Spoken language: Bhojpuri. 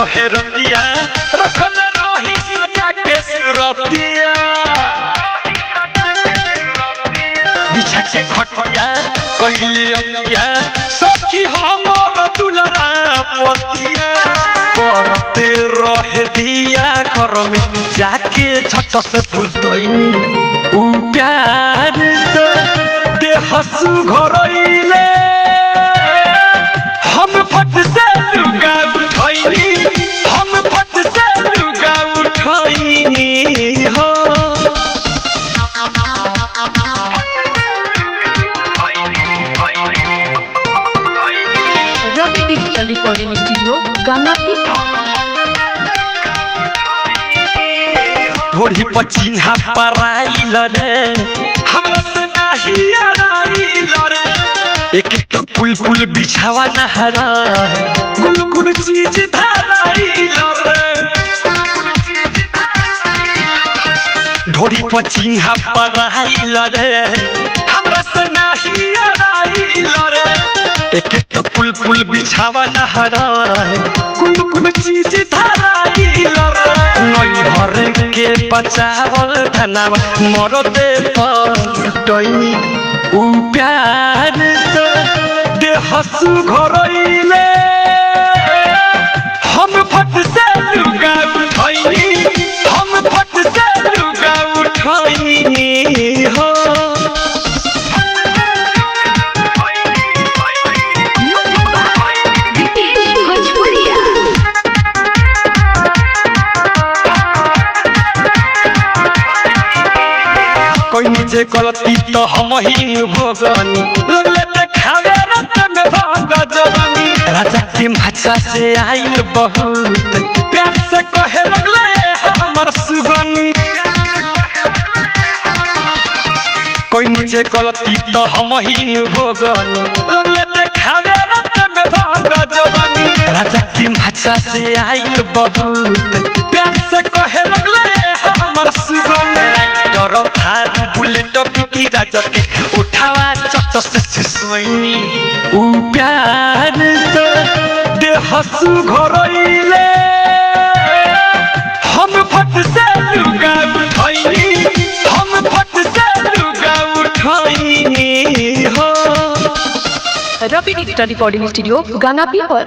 रहे रतिया रखल रही सजा के सुरतिया बिछा के खटिया कहली अतिया सखी हमर दुलरा पतिया करते रहे दिया घर में जाके छत से फुलतैनी उ प्यार से देह सुघरैले हम फट से लुगा उठैनी हम फट से लुगा उठैनी हो रवि डिजिटल रिकॉर्डिंग स्टूडियो गानापी ढोरी पर चिन्हा पराइल रे हमरा से नाही आइल रे एक एक पुल पुल बिछावा नहरा कुल कुल चीज धराइल रे ढोरी पर चिन्हा पराइल रे हमरा से नाही आइल रे एक एक पुल पुल बिछावा नहरा कुल कुल चीज धराइल रे नई हर के बचावल धनावा मरते पटैनी उ प्यार से देह सुघरैले हम फट से लुगा उठैनी हम फट से लुगा उठैनी हो कोई मुझे गलती तो हम ही भोगनी लगले देखावे रत में भाग जवानी राजा की भाषा से आइल बहुत प्यार से कहे लगले हमर सुगनी कोई मुझे गलती तो हम ही भोगनी लगले देखावे रत में भाग जवानी राजा की भाषा से आइल बहुत प्यार से कहे लगले हमर सुगनी डरो थार बुलेट पिकी राजा के उठावा चट से सोइनी उ प्यार से देह सुघरैले हम फट से लुगा उठैनी हम फट से लुगा उठैनी हो रवि डिजिटल रिकॉर्डिंग स्टूडियो गानापी पर